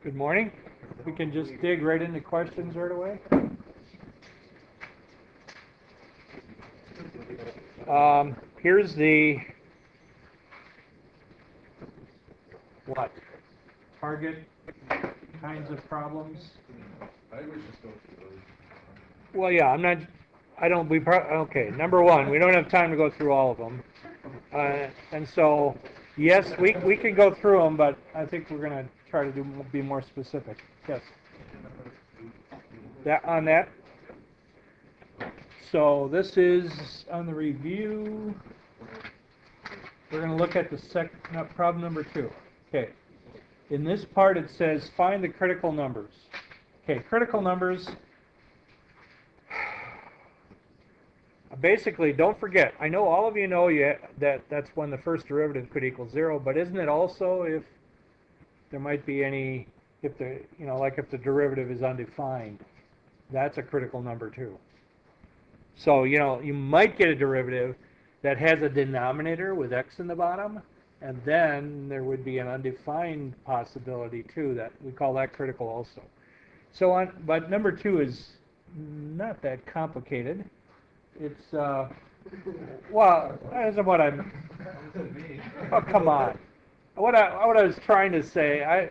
Good morning. We can just dig right into questions right away. Here's the what? Target kinds of problems. I would just go through those. Well, yeah, I'm not. I don't. Okay. Number one, we don't have time to go through all of them, and so yes, we can go through them, but I think we're going to try to be more specific. Yes. That on that. So this is on the review. We're going to look at the problem number 2. Okay. In this part it says find the critical numbers. Okay, critical numbers. Basically, don't forget, I know all of you know that's when the first derivative could equal 0, but isn't it also if there might be any, if the, like if the derivative is undefined, that's a critical number too. So, you might get a derivative that has a denominator with x in the bottom, and then there would be an undefined possibility too, that we call that critical also. So but number 2 is not that complicated. It's, well, that's what I'm, oh, come on. What I was trying to say, I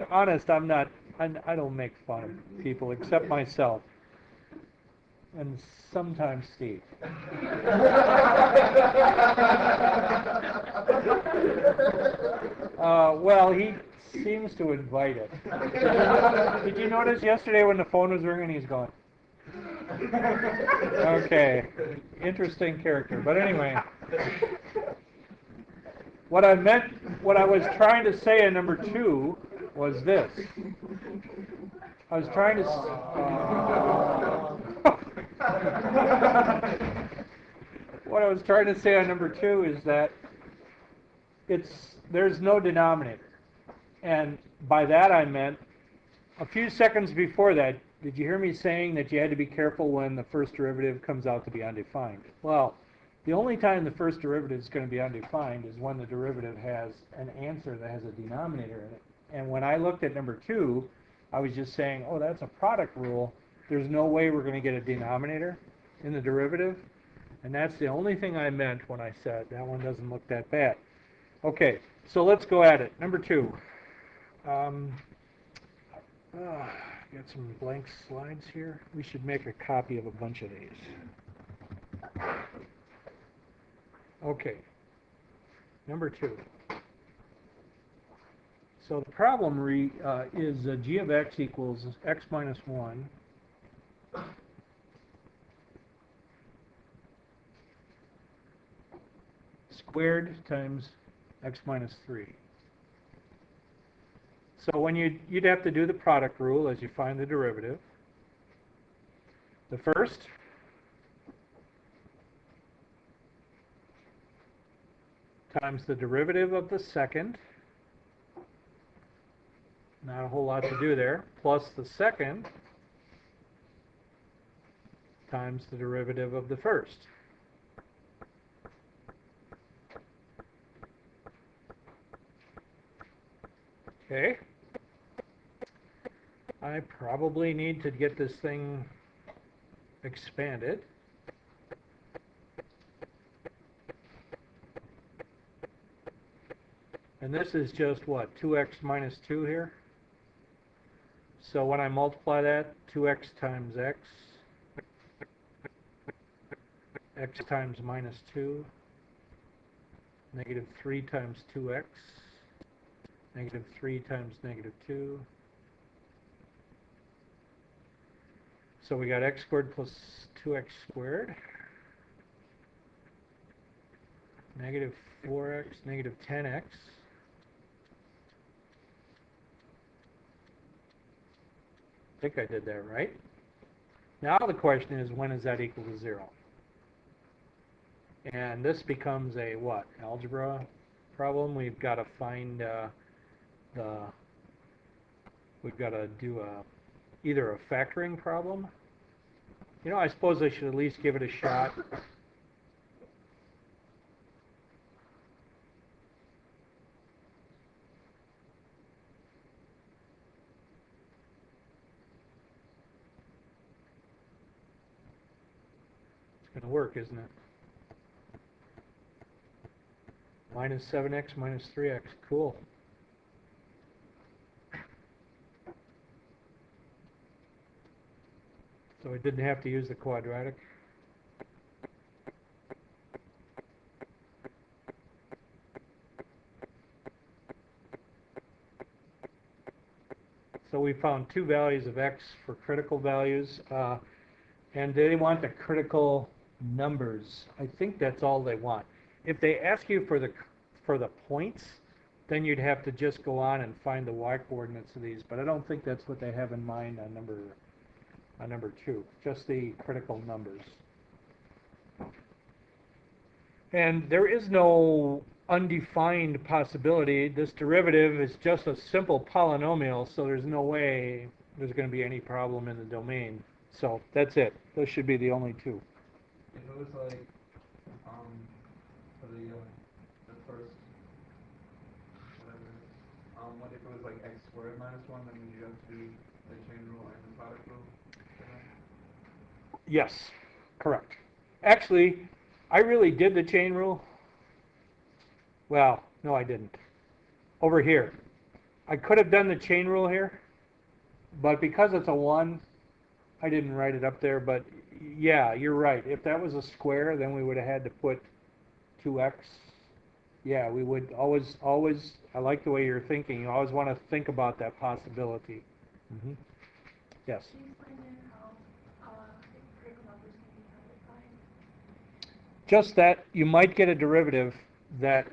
don't make fun of people except myself. And sometimes Steve. Well, he seems to invite it. Did you notice yesterday when the phone was ringing, he's going? Okay, interesting character. But anyway, what I was trying to say in number 2 was this. I was trying to. What I was trying to say on number 2 is that there's no denominator, and by that I meant a few seconds before that. Did you hear me saying that you had to be careful when the first derivative comes out to be undefined? Well, the only time the first derivative is going to be undefined is when the derivative has an answer that has a denominator in it. And when I looked at number 2, I was just saying, oh, that's a product rule. There's no way we're going to get a denominator in the derivative. And that's the only thing I meant when I said that one doesn't look that bad. Okay, so let's go at it. Number 2. Got some blank slides here. We should make a copy of a bunch of these. Okay, number 2. So the problem is g of x equals x minus 1 squared times x minus 3. So when you'd have to do the product rule as you find the derivative. The first times the derivative of the second. Not a whole lot to do there. Plus the second times the derivative of the first. Okay. I probably need to get this thing expanded. And this is just what, 2x minus 2 here? So when I multiply that, 2x times x times minus 2, negative 3 times 2x, negative 3 times negative 2. So we got x squared plus 2x squared, negative 4x, negative 10x. I think I did that right. Now the question is, when is that equal to 0? And this becomes a what? Algebra problem. We've got to find we've got to do either a factoring problem. I suppose I should at least give it a shot. work, isn't it? Minus 7x minus 3x. Cool. So I didn't have to use the quadratic. So we found two values of x for critical values, and they want the critical numbers. I think that's all they want. If they ask you for the points, then you'd have to just go on and find the y coordinates of these. But I don't think that's what they have in mind on number 2. Just the critical numbers. And there is no undefined possibility. This derivative is just a simple polynomial, so there's no way there's going to be any problem in the domain. So that's it. Those should be the only two. If it was like, for the first, whatever, what if it was like x squared minus 1, then you have to do the chain rule and the product rule? Yes, correct. Actually, I really did the chain rule. Well, no, I didn't. Over here. I could have done the chain rule here, but because it's a 1, I didn't write it up there. But yeah, you're right. If that was a square, then we would have had to put 2x. Yeah, we would always, I like the way you're thinking. You always want to think about that possibility. Mm-hmm. Yes? Can you explain how critical numbers can be undefined? Just that you might get a derivative that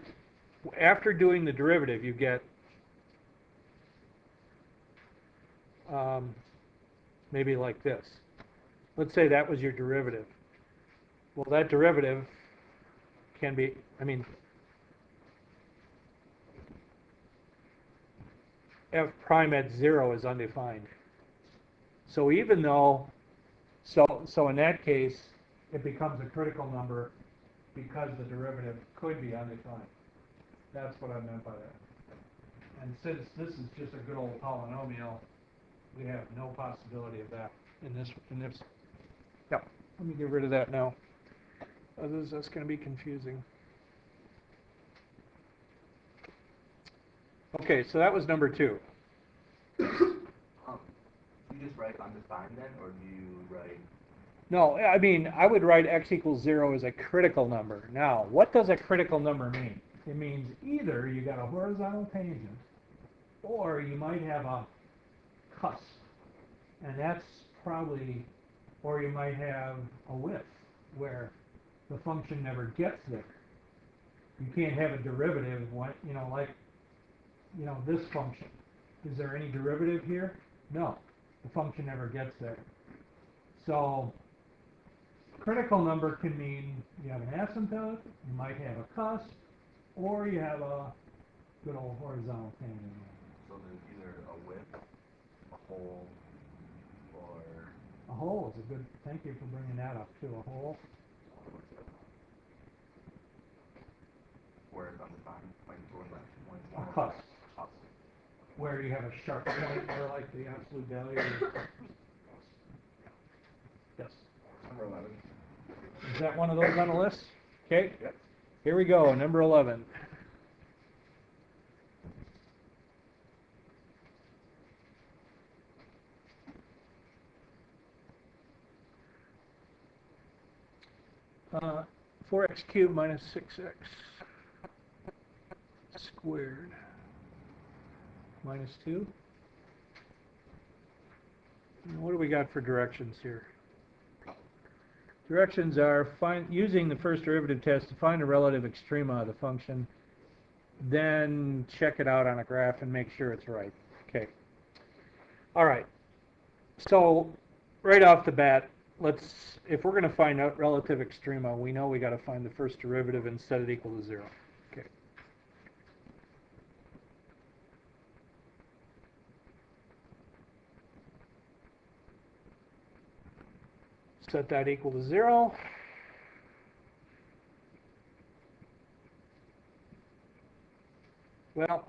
after doing the derivative you get maybe like this. Let's say that was your derivative. Well, that derivative can be, f prime at 0 is undefined. So even though, so in that case, it becomes a critical number because the derivative could be undefined. That's what I meant by that. And since this is just a good old polynomial, we have no possibility of that in this. Yeah, let me get rid of that now. Otherwise, that's going to be confusing. Okay, so that was number 2. Do you just write undefined then, or do you write? No, I would write x equals 0 as a critical number. Now, what does a critical number mean? It means either you got a horizontal tangent, or you might have a cusp, and that's probably, or you might have a width where the function never gets there. You can't have a derivative, like this function. Is there any derivative here? No, the function never gets there. So critical number can mean you have an asymptote, you might have a cusp, or you have a good old horizontal tangent. So there's either a width, a hole, or... A hole is a good, thank you for bringing that up too, a hole. Where it's undefined, like when it's A cusp. Where you have a sharp point or like the absolute value. Yes. Number 11. Is that one of those on the list? Okay. Yep. Here we go, number 11. Uh, 4x cubed minus 6x squared minus 2. And what do we got for directions here? Directions are using the first derivative test to find the relative extrema of the function, then check it out on a graph and make sure it's right. Okay. All right. So right off the bat, if we're going to find out relative extrema, we know we got to find the first derivative and set it equal to 0. Okay. Set that equal to 0. Well,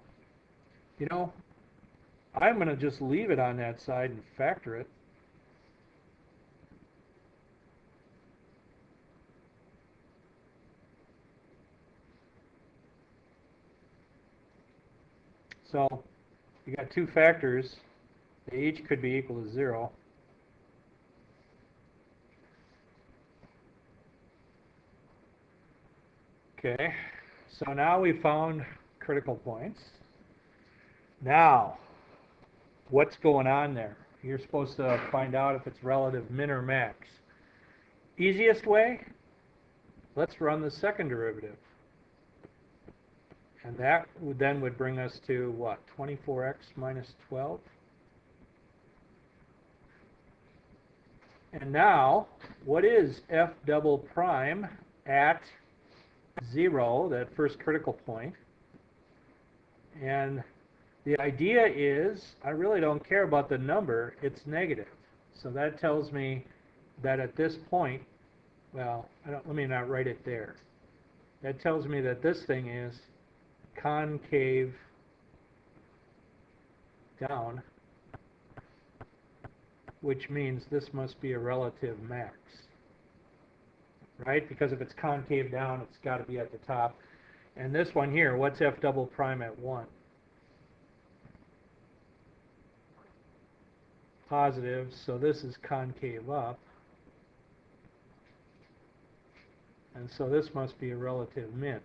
I'm going to just leave it on that side and factor it. So you got two factors. They each could be equal to 0. Okay, so now we found critical points. Now, what's going on there? You're supposed to find out if it's relative min or max. Easiest way, let's run the second derivative. And that would bring us to what? 24x minus 12? And now, what is f double prime at 0, that first critical point? And the idea is, I really don't care about the number, it's negative. So that tells me that at this point, well, let me not write it there. That tells me that this thing is concave down, which means this must be a relative max, right? Because if it's concave down, it's got to be at the top. And this one here, what's f double prime at 1? Positive, so this is concave up. And so this must be a relative min.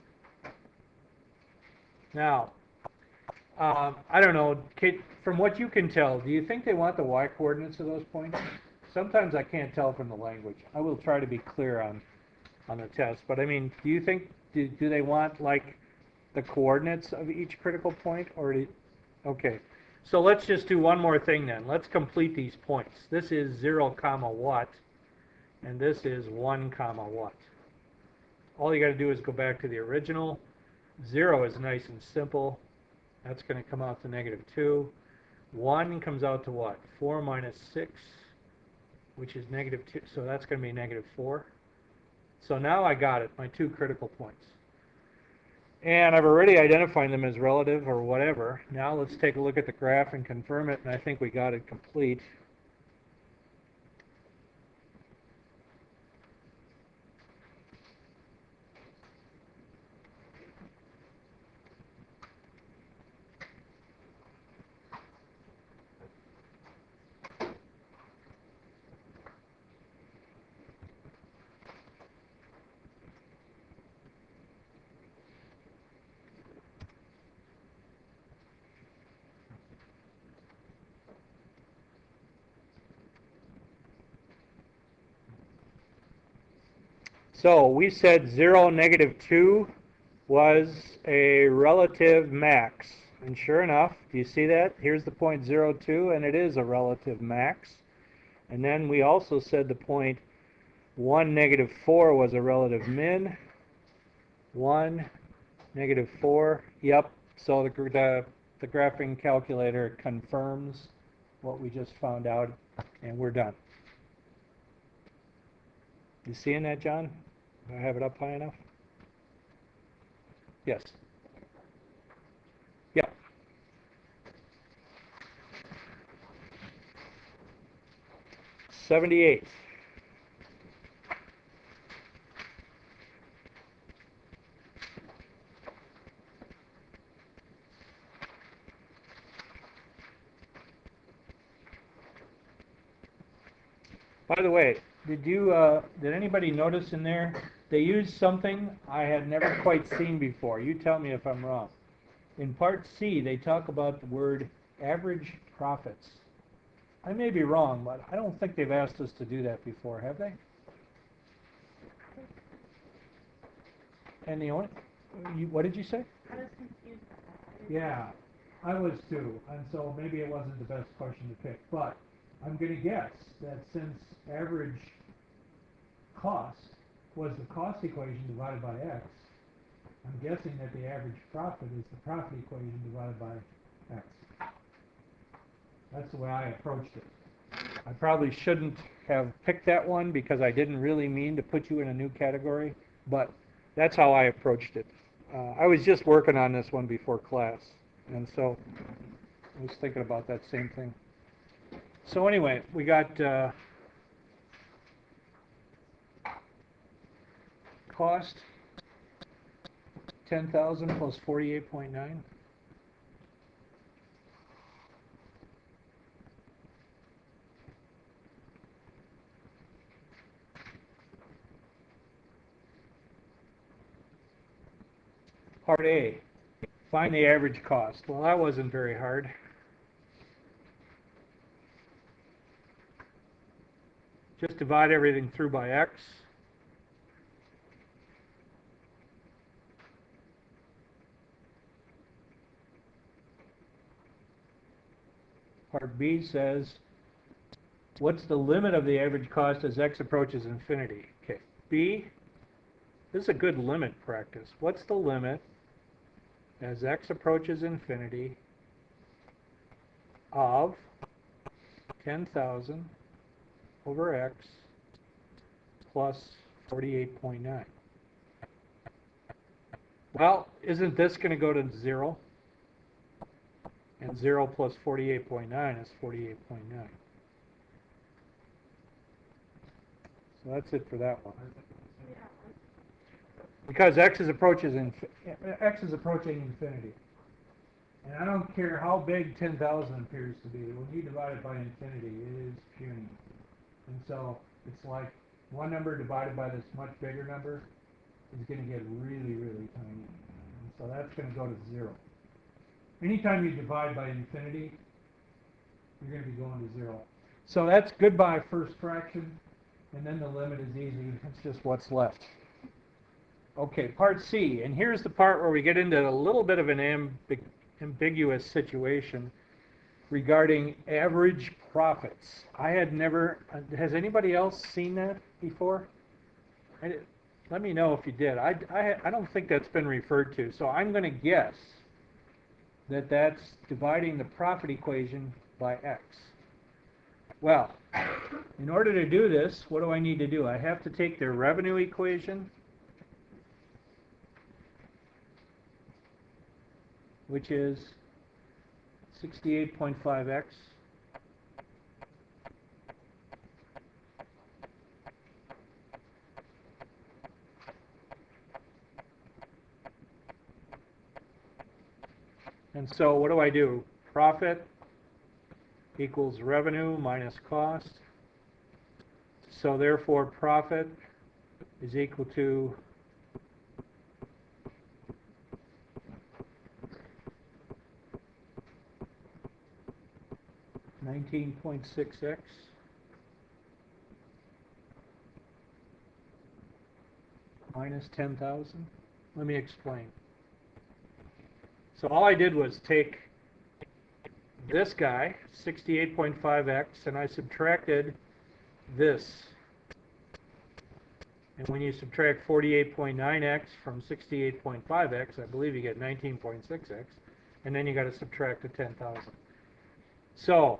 Now, I don't know, Kate, from what you can tell, do you think they want the y-coordinates of those points? Sometimes I can't tell from the language. I will try to be clear on the test. But I mean, do you think, do they want like the coordinates of each critical point? Okay, so let's just do one more thing then. Let's complete these points. This is 0 comma what, and this is 1 comma what. All you got to do is go back to the original. 0 is nice and simple. That's going to come out to -2. 1 comes out to what? 4 minus 6, which is -2. So that's going to be -4. So now I got it, my two critical points. And I've already identified them as relative or whatever. Now let's take a look at the graph and confirm it, and I think we got it complete. So we said 0, -2 was a relative max. And sure enough, do you see that? Here's the point 0, 2, and it is a relative max. And then we also said the point 1, -4 was a relative min. 1, -4, yep. So the graphing calculator confirms what we just found out, and we're done. You seeing that, John? Do I have it up high enough? Yes. Yeah. $78. By the way, did anybody notice in there they used something I had never quite seen before? You tell me if I'm wrong. In part C, they talk about the word average profits. I may be wrong, but I don't think they've asked us to do that before, have they? And the only, what did you say? I was confused by that. Yeah, I was too, and so maybe it wasn't the best question to pick, but I'm going to guess that since average cost was the cost equation divided by x, I'm guessing that the average profit is the profit equation divided by x. That's the way I approached it. I probably shouldn't have picked that one because I didn't really mean to put you in a new category, but that's how I approached it. I was just working on this one before class, and so I was thinking about that same thing. So anyway, we got cost 10,000 plus 48.9. Part A, find the average cost. Well, that wasn't very hard. Just divide everything through by x. Part B says, what's the limit of the average cost as x approaches infinity? Okay, B, this is a good limit practice. What's the limit as x approaches infinity of 10,000 over x plus 48.9? Well, isn't this going to go to 0? And 0 plus 48.9 is 48.9. So that's it for that one. Yeah. Because x is approaching infinity. And I don't care how big 10,000 appears to be. When you divide it by infinity, it is puny. And so it's like one number divided by this much bigger number is going to get really, really tiny. And so that's going to go to 0. Anytime you divide by infinity, you're going to be going to 0. So that's goodbye first fraction, and then the limit is easy. It's just what's left. Okay, part C, and here's the part where we get into a little bit of an ambiguous situation regarding average profits. I had never, has anybody else seen that before? Let me know if you did. I don't think that's been referred to, so I'm going to guess that that's dividing the profit equation by x. Well, in order to do this, what do I need to do? I have to take their revenue equation, which is 68.5x, and so what do? Profit equals revenue minus cost. So therefore profit is equal to $19.6x minus 10,000. Let me explain. So all I did was take this guy, 68.5x, and I subtracted this. And when you subtract 48.9x from 68.5x, I believe you get 19.6x, and then you got to subtract the 10,000. So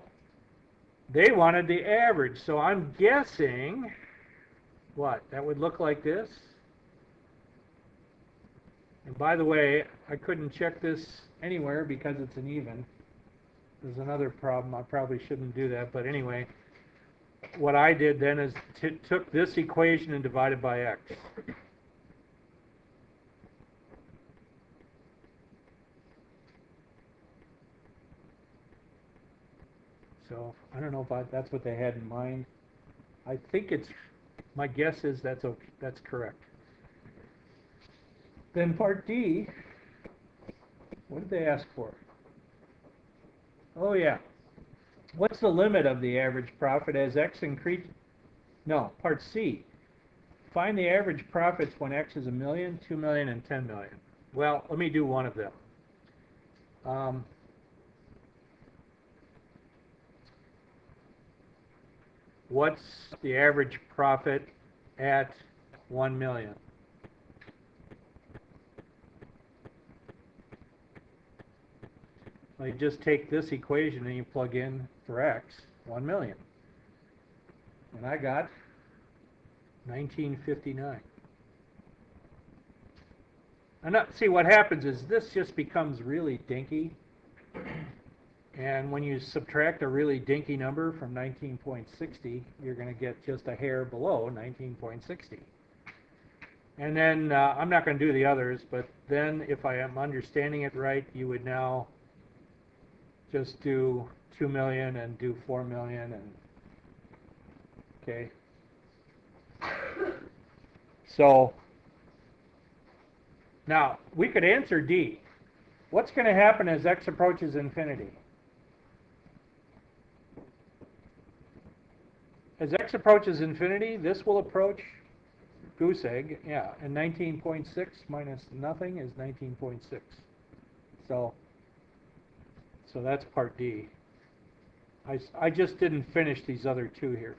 they wanted the average, so I'm guessing what? That would look like this. And by the way, I couldn't check this anywhere because it's an even. There's another problem. I probably shouldn't do that, but anyway, what I did then is took this equation and divided by x. So I don't know if that's what they had in mind. I think my guess is that's correct. Then part D, what did they ask for? Oh yeah. What's the limit of the average profit as x increase? No, part C. Find the average profits when x is 1 million, 2 million, and 10 million. Well, let me do one of them. What's the average profit at 1 million? Well, you just take this equation and you plug in for x, 1 million. And I got 1959. And see, what happens is this just becomes really dinky. And when you subtract a really dinky number from 19.60, you're going to get just a hair below 19.60. And then I'm not going to do the others, but then if I am understanding it right, you would now just do 2 million and do 4 million and okay. So Now, we could answer D. What's going to happen as x approaches infinity? As x approaches infinity, this will approach goose egg, yeah, and 19.6 minus nothing is 19.6. So that's part D. I just didn't finish these other two here.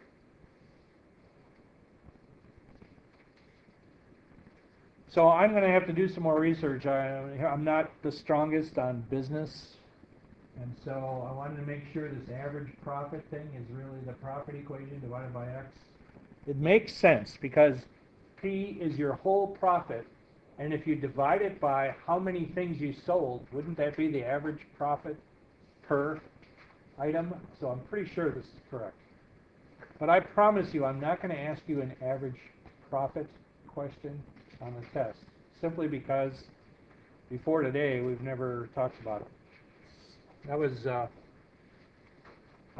So I'm going to have to do some more research. I'm not the strongest on business, and so I wanted to make sure this average profit thing is really the profit equation divided by x. It makes sense because P is your whole profit, and if you divide it by how many things you sold, wouldn't that be the average profit per item? So I'm pretty sure this is correct. But I promise you, I'm not going to ask you an average profit question on the test, simply because before today we've never talked about it. That was, I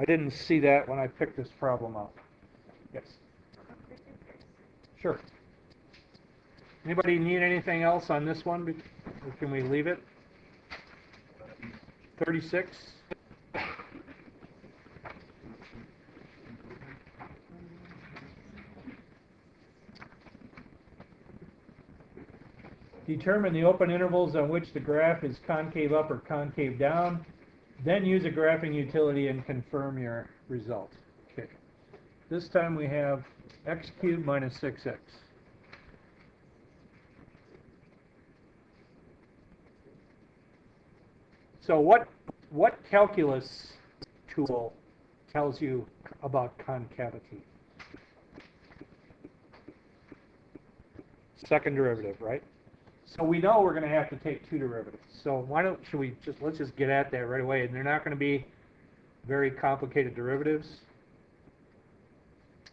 didn't see that when I picked this problem up. Yes? Sure. Anybody need anything else on this one, or can we leave it? 36. Determine the open intervals on which the graph is concave up or concave down. Then use a graphing utility and confirm your result. Okay. This time we have x cubed minus 6x. So what calculus tool tells you about concavity? Second derivative, right? So we know we're going to have to take two derivatives. So let's just get at that right away. And they're not going to be very complicated derivatives.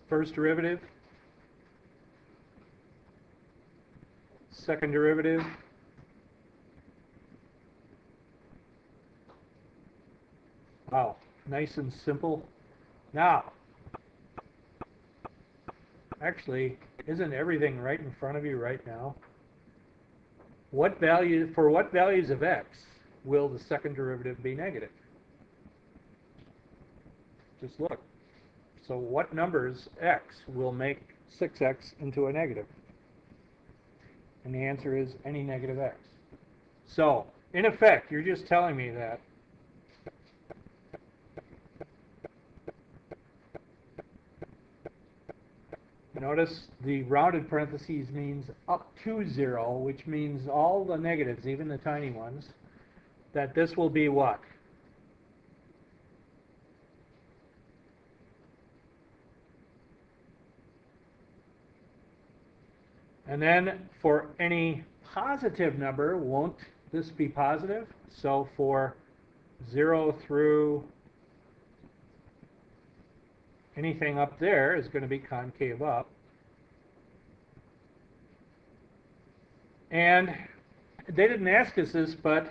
First derivative, second derivative, wow, nice and simple. Now, actually, isn't everything right in front of you right now? For what values of x will the second derivative be negative? Just look. So what numbers x will make 6x into a negative? And the answer is any negative x. So, in effect, you're just telling me that notice the rounded parentheses means up to 0, which means all the negatives, even the tiny ones, that this will be what? And then for any positive number, won't this be positive? So for 0 through anything up there is going to be concave up. And they didn't ask us this, but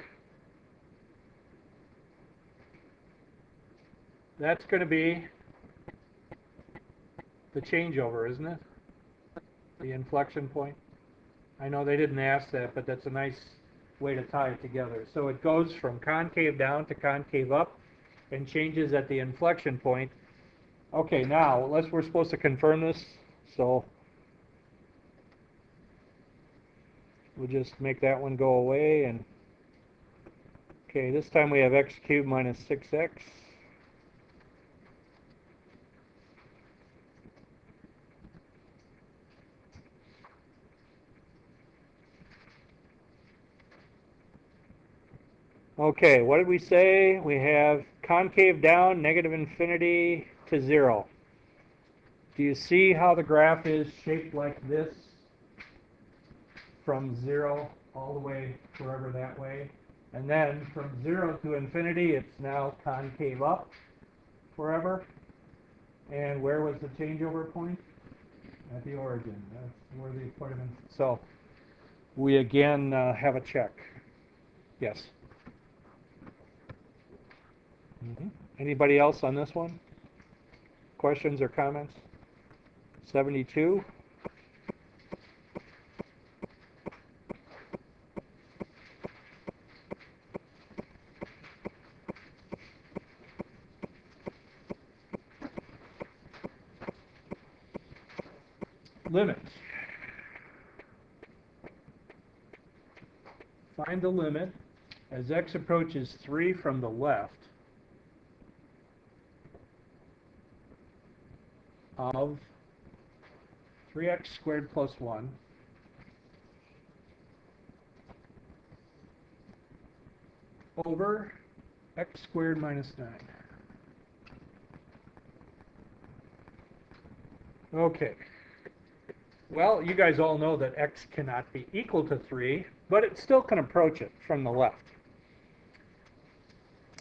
that's going to be the changeover, isn't it? The inflection point. I know they didn't ask that, but that's a nice way to tie it together. So it goes from concave down to concave up and changes at the inflection point. Okay, now, we're supposed to confirm this, so we'll just make that one go away. And okay, this time we have x cubed minus 6x. Okay, what did we say? We have concave down, negative infinity to 0. Do you see how the graph is shaped like this? From 0 all the way forever that way. And then from 0 to infinity, it's now concave up forever. And where was the changeover point? At the origin. That's where the point of. So we again have a check. Yes. Anybody else on this one? Questions or comments? 72. limit. Find the limit as x approaches 3 from the left of 3x squared plus 1 over x squared minus 9. Okay. Well, you guys all know that x cannot be equal to 3, but it still can approach it from the left.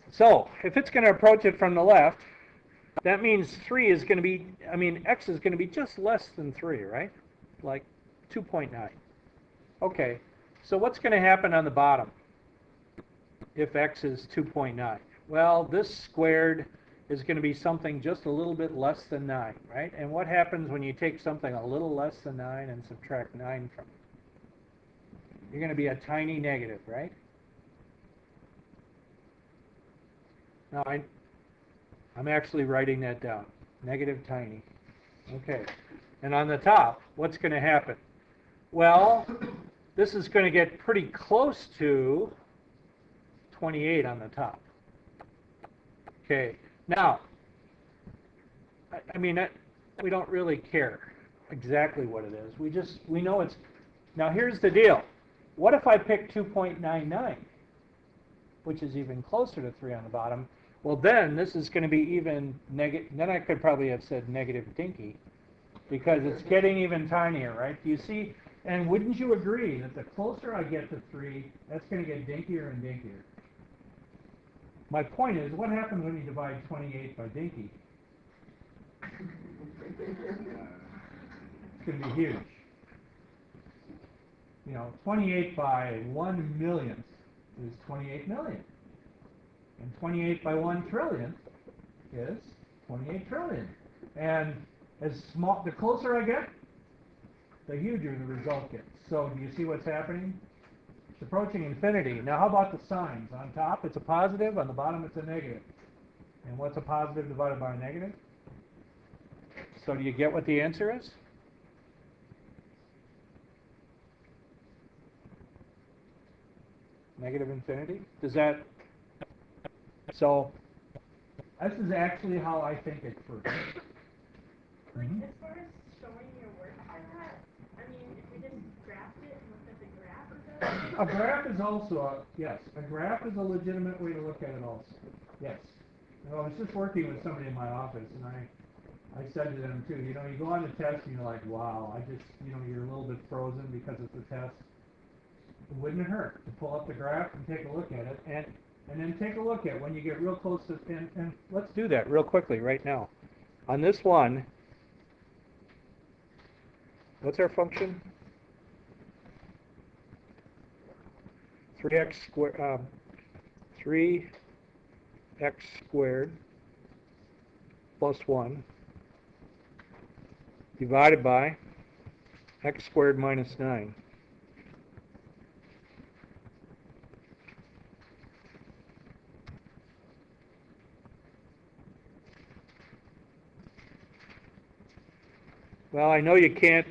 So, if it's going to approach it from the left, that means 3 is going to be, x is going to be just less than 3, right? Like 2.9. Okay, so what's going to happen on the bottom if x is 2.9? Well, this squared is going to be something just a little bit less than 9, right? And what happens when you take something a little less than 9 and subtract 9 from it? You're going to be a tiny negative, right? Now, I'm actually writing that down. Negative tiny. Okay. And on the top, what's going to happen? Well, this is going to get pretty close to 28 on the top. Okay. Now, we don't really care exactly what it is. We know it's... Now, here's the deal. What if I pick 2.99, which is even closer to 3 on the bottom? Well, then this is going to be even negative. Then I could probably have said negative dinky, because it's getting even tinier, right? Do you see? And wouldn't you agree that the closer I get to 3, that's going to get dinkier and dinkier? My point is, what happens when you divide 28 by dinky? It's going to be huge. 28 by 1 millionth is 28 million. And 28 by 1 trillionth is 28 trillion. And the closer I get, the huger the result gets. So do you see what's happening? It's approaching infinity. Now how about the signs? On top it's a positive, on the bottom it's a negative. And what's a positive divided by a negative? So do you get what the answer is? Negative infinity? Does that... So, this is actually how I think it first. Like, as far as showing your work for that, if we just graphed it and looked at the graph, is that... A graph is also, yes, a graph is a legitimate way to look at it also. Yes. I was just working with somebody in my office, and I said to them too, you go on the test and you're like, wow, you're a little bit frozen because it's a test. It wouldn't hurt to pull up the graph and take a look at it, and then take a look at when you get real close to, and let's do that real quickly right now. On this one, what's our function? 3x squared plus 1 divided by x squared minus 9. Well, I know you can't...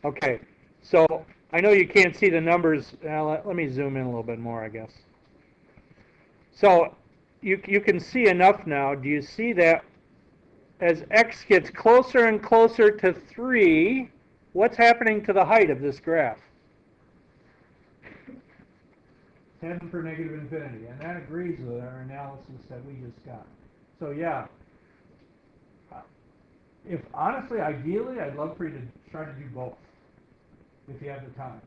Okay, so I know you can't see the numbers. Let me zoom in a little bit more, I guess. So you can see enough now. Do you see that as x gets closer and closer to 3, what's happening to the height of this graph? 10 for negative infinity, and that agrees with our analysis that we just got. So yeah, if honestly, ideally, I'd love for you to try to do both, if you have the time.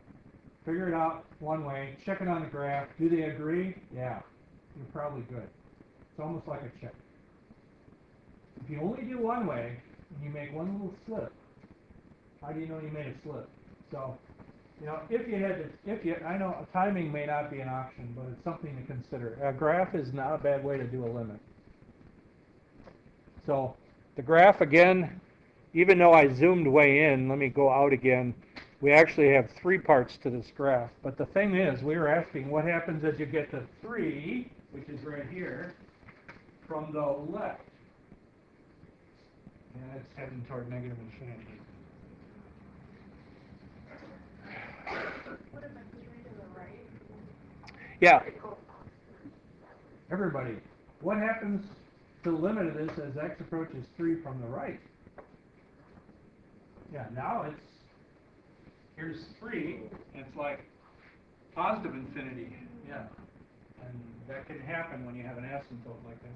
Figure it out one way, check it on the graph. Do they agree? Yeah, you're probably good. It's almost like a check. If you only do one way, and you make one little slip, how do you know you made a slip? So, I know timing may not be an option, but it's something to consider. A graph is not a bad way to do a limit. So, the graph again, even though I zoomed way in, let me go out again. We actually have 3 parts to this graph. But the thing is, we were asking what happens as you get to 3, which is right here. from the left. And it's heading toward negative infinity. What about moving to the right? Yeah. Everybody, what happens to the limit of this as x approaches 3 from the right? Yeah, now here's 3, and it's like positive infinity. Yeah. And that can happen when you have an asymptote like that.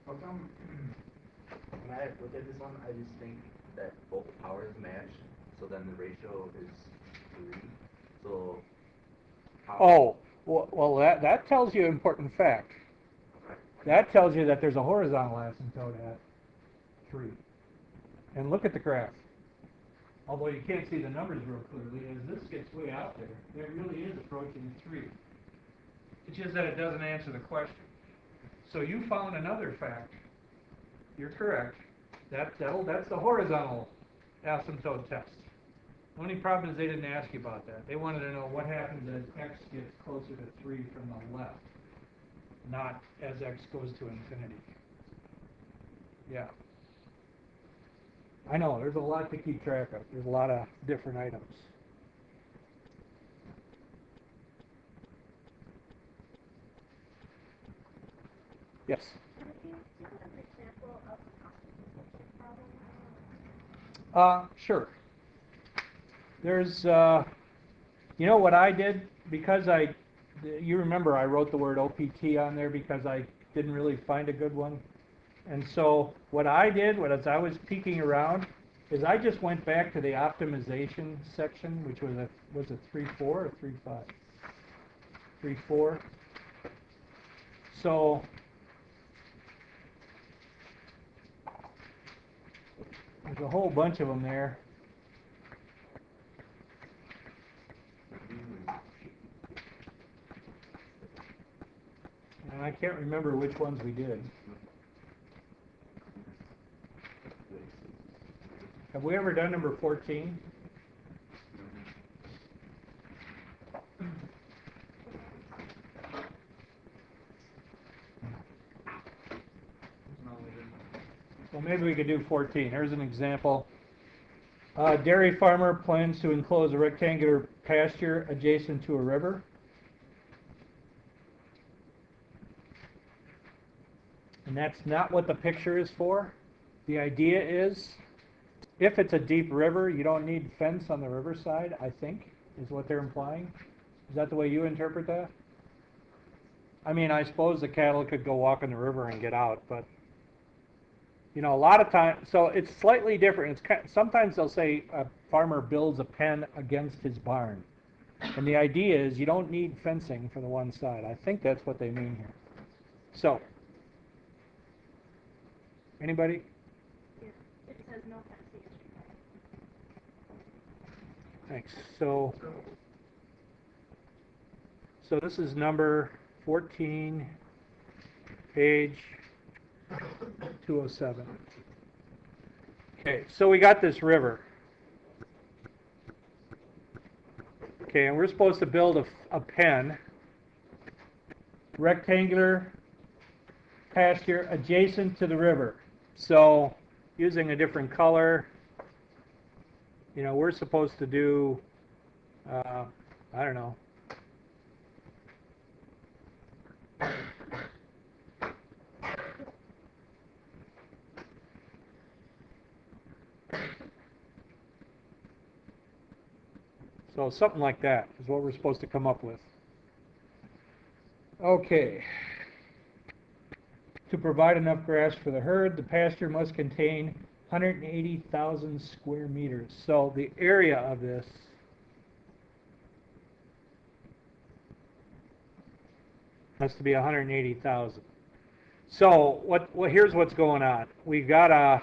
How come, When I look at this one, I just think that both powers match, so then the ratio is 3. So how? Oh, well that tells you an important fact. That tells you that there's a horizontal asymptote at 3. And look at the graph. Although you can't see the numbers real clearly, as this gets way out there, it really is approaching 3. It's just that it doesn't answer the question. So you found another fact. You're correct. That's the horizontal asymptote test. The only problem is they didn't ask you about that. They wanted to know what happens as x gets closer to 3 from the left, not as x goes to infinity. Yeah. I know, there's a lot to keep track of. There's a lot of different items. Yes? Can you give an example of a quotient problem? Sure. There's, you know what I did? Because you remember I wrote the word OPT on there because I didn't really find a good one. And so what I did, as I was peeking around, is I just went back to the optimization section, which was it 3.4 or 3.5? 3.4. So there's a whole bunch of them there. And I can't remember which ones we did. Have we ever done number 14? no, we didn't. Well, maybe we could do 14. Here's an example. Dairy farmer plans to enclose a rectangular pasture adjacent to a river. And that's not what the picture is for. The idea is, if it's a deep river, you don't need fence on the riverside, I think, is what they're implying. Is that the way you interpret that? I mean, I suppose the cattle could go walk in the river and get out, but, you know, a lot of times, so it's slightly different. Sometimes they'll say a farmer builds a pen against his barn. And the idea is you don't need fencing for the one side. I think that's what they mean here. So, anybody? It says no fencing. Thanks. So this is number 14, page 207. Okay, so we got this river. Okay, and we're supposed to build a pen, rectangular pasture adjacent to the river. So using a different color, you know, we're supposed to do, I don't know. So something like that is what we're supposed to come up with. Okay. To provide enough grass for the herd, the pasture must contain 180,000 square meters. So the area of this has to be 180,000. So here's what's going on. We've got I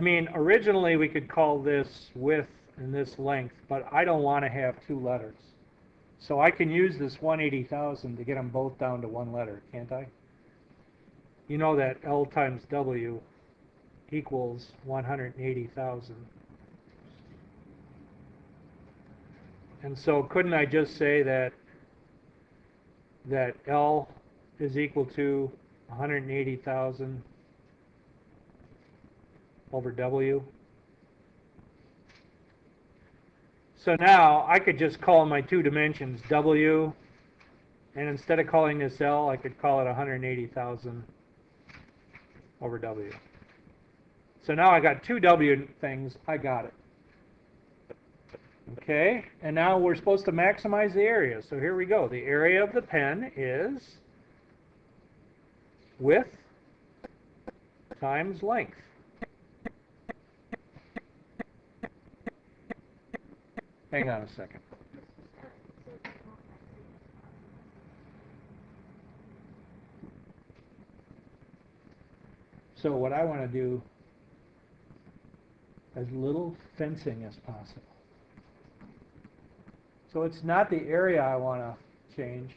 mean, originally we could call this width and this length, but I don't want to have 2 letters. So I can use this 180,000 to get them both down to 1 letter, can't I? You know that L times W equals 180,000. And so couldn't I just say that that L is equal to 180,000 over W. So now I could just call my two dimensions W, and instead of calling this L, I could call it 180,000 over W. So now I got two W things, I got it. Okay, and now we're supposed to maximize the area. So here we go. The area of the pen is width times length. Hang on a second. So what I want to do, as little fencing as possible. So it's not the area I want to change,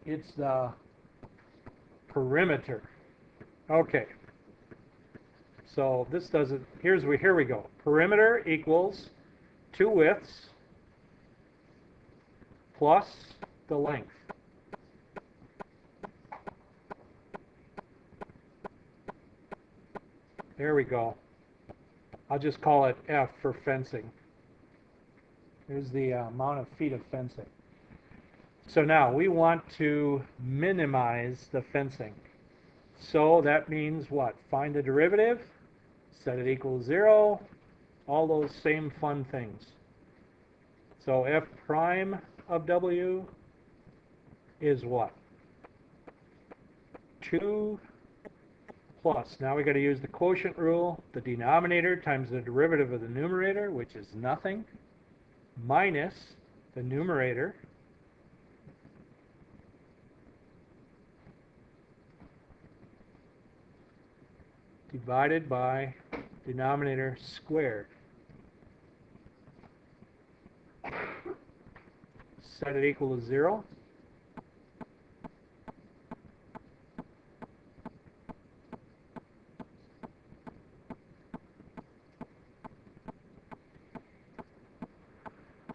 it's the perimeter. Okay. So this doesn't, here we go. Perimeter equals 2 widths plus the length. There we go. I'll just call it F for fencing. Here's the amount of feet of fencing. So now we want to minimize the fencing. So that means what? Find the derivative, set it equals 0, all those same fun things. So F prime of W is what? 2 plus. Now we got to use the quotient rule, the denominator times the derivative of the numerator, which is nothing, minus the numerator divided by denominator squared. Set it equal to 0.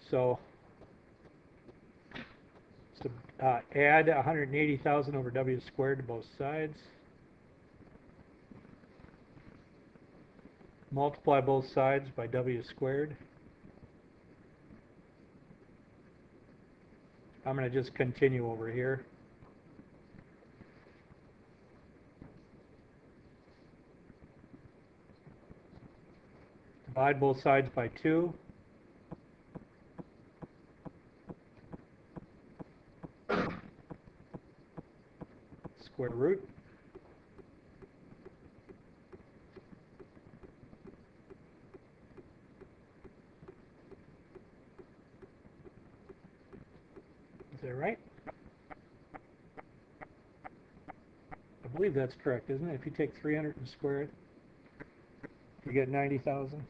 So add 180,000 over W squared to both sides. Multiply both sides by W squared. I'm going to just continue over here. Divide both sides by 2. Square root. Is that right? I believe that's correct, isn't it? If you take 300 and square it, you get 90,000.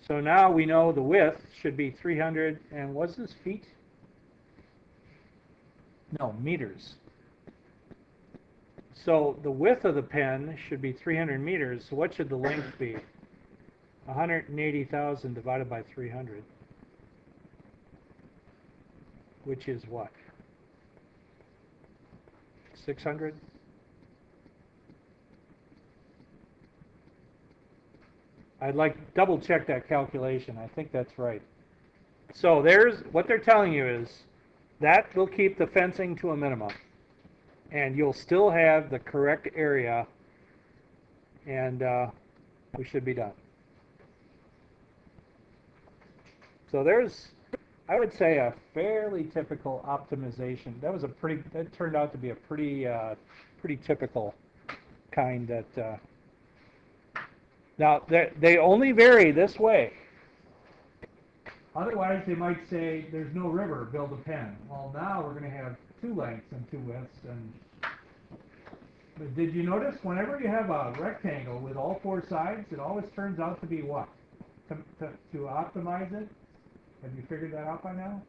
So now we know the width should be 300, and what's this, feet? No, meters. So the width of the pen should be 300 meters, so what should the length be? 180,000 divided by 300, which is what? 600? I'd like to double check that calculation. I think that's right. So there's what they're telling you is that will keep the fencing to a minimum, and you'll still have the correct area, and we should be done. So there's, I would say, a fairly typical optimization. That turned out to be a pretty typical kind that. Now they only vary this way. Otherwise, they might say there's no river, build a pen. Well, now we're going to have 2 lengths and 2 widths. But did you notice whenever you have a rectangle with all 4 sides, it always turns out to be what? To optimize it? Have you figured that out by now?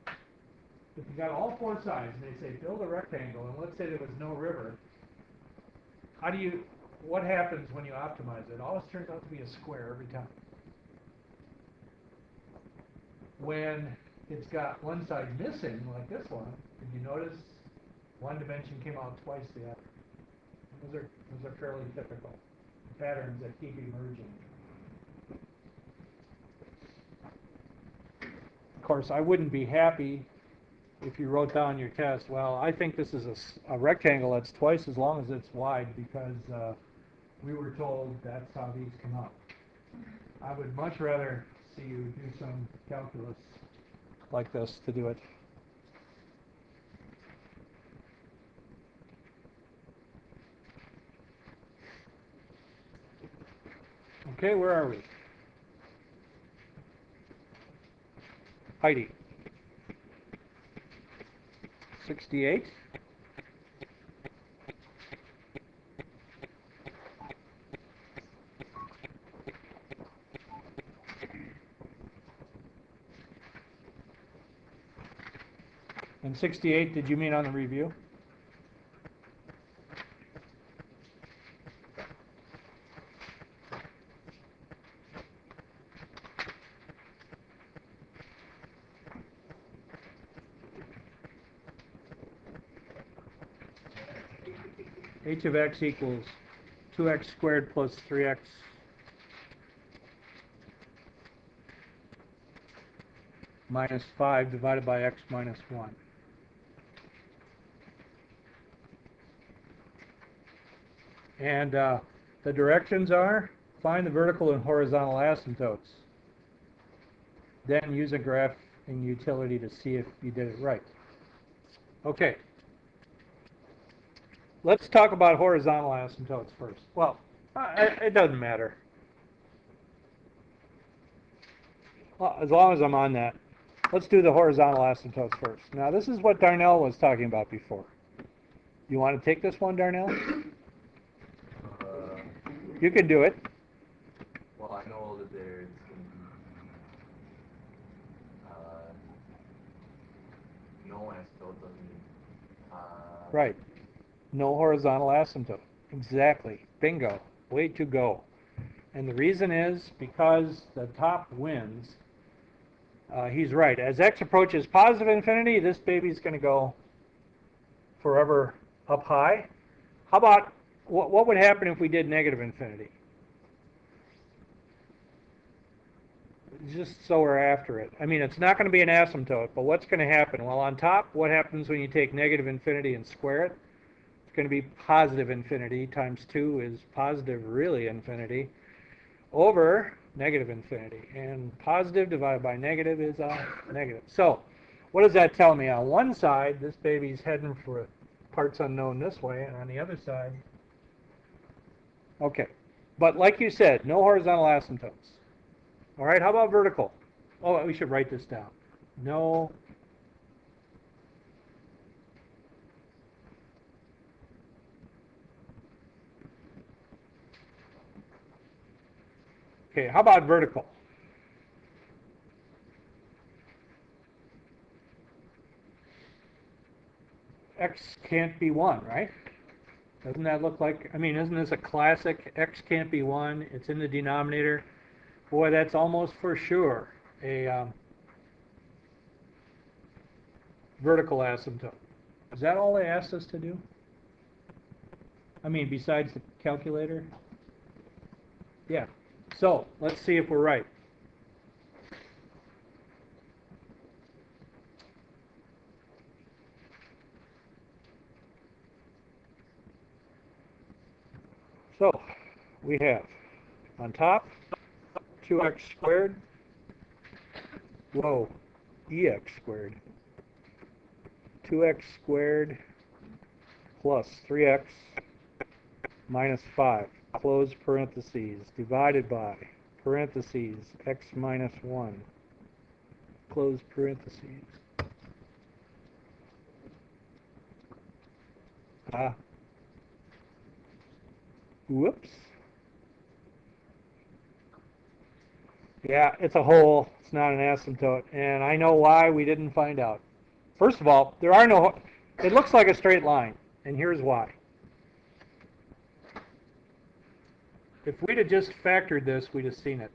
If you got all 4 sides and they say build a rectangle, and let's say there was no river, what happens when you optimize it? It always turns out to be a square every time. When it's got one side missing, like this one, did you notice one dimension came out twice the other? Those are fairly typical patterns that keep emerging. Of course, I wouldn't be happy if you wrote down your test, well, I think this is a rectangle that's twice as long as it's wide because we were told that's how these come out. I would much rather see you do some calculus like this to do it. Okay, where are we? Heidi. 68. And 68, did you mean on the review? H of x equals 2x squared plus 3x minus 5 divided by x minus 1. And the directions are, find the vertical and horizontal asymptotes. Then use a graphing utility to see if you did it right. Okay. Let's talk about horizontal asymptotes first. Well, it doesn't matter. Well, as long as I'm on that. Let's do the horizontal asymptotes first. Now, this is what Darnell was talking about before. You want to take this one, Darnell? You can do it. Well, I know that there's no asymptote doesn't. Right. No horizontal asymptote. Exactly. Bingo. Way to go. And the reason is because the top wins. He's right. As x approaches positive infinity, this baby's going to go forever up high. How about, what would happen if we did negative infinity? Just so we're after it. I mean, it's not going to be an asymptote, but what's going to happen? Well, on top, what happens when you take negative infinity and square it? It's going to be positive infinity times 2 is positive really infinity over negative infinity. And positive divided by negative is negative. So what does that tell me? On one side, this baby's heading for parts unknown this way, and on the other side, okay. But like you said, no horizontal asymptotes. All right, how about vertical? Oh, we should write this down. No. Okay, how about vertical? X can't be 1, right? Doesn't that look like, I mean, isn't this a classic? X can't be 1, it's in the denominator. Boy, that's almost for sure a vertical asymptote. Is that all they asked us to do? I mean, besides the calculator? Yeah. So, let's see if we're right. So, we have on top 2x squared, whoa, ex squared, 2x squared plus 3x minus 5, close parentheses, divided by parentheses, x minus 1, close parentheses. Whoops. Yeah, it's a hole. It's not an asymptote. And I know why we didn't find out. First of all, there are no, it looks like a straight line. And here's why. If we'd have just factored this, we'd have seen it.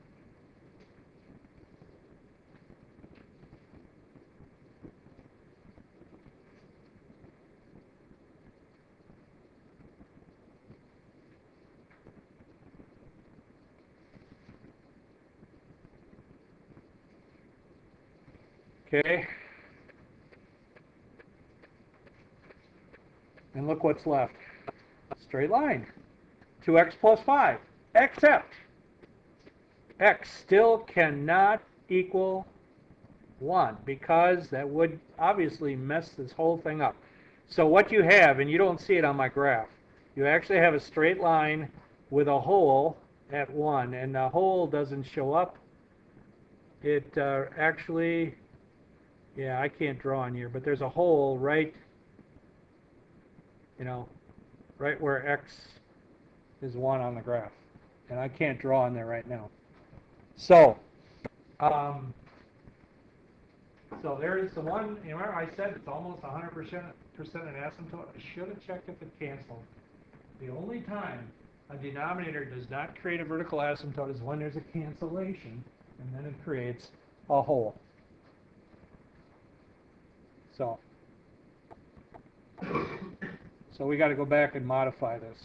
Okay. And look what's left. Straight line. 2x plus 5. Except x still cannot equal 1 because that would obviously mess this whole thing up. So what you have, and you don't see it on my graph, you actually have a straight line with a hole at 1, and the hole doesn't show up. It actually, yeah, I can't draw on here, but there's a hole right, right where x is 1 on the graph. And I can't draw on there right now. So, so there's the one. You remember I said it's almost 100% an asymptote. I should have checked if it canceled. The only time a denominator does not create a vertical asymptote is when there's a cancellation, and then it creates a hole. So we got to go back and modify this.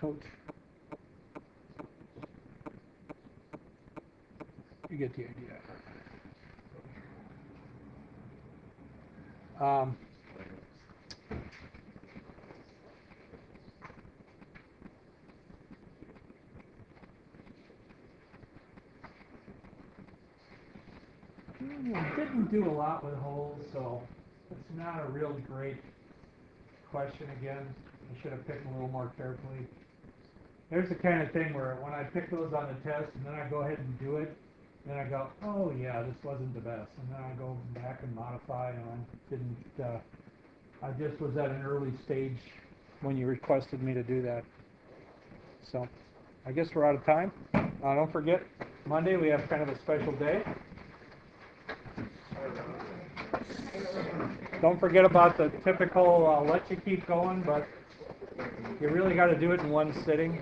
Tote. You get the idea. Didn't do a lot with holes, so it's not a real great question again. I should have picked them a little more carefully. There's the kind of thing where when I pick those on the test and then I go ahead and do it, then I go, oh yeah, this wasn't the best. And then I go back and modify, and I didn't, I just was at an early stage when you requested me to do that. So I guess we're out of time. Don't forget, Monday we have kind of a special day. Don't forget about the typical, I'll let you keep going, but you really got to do it in one sitting.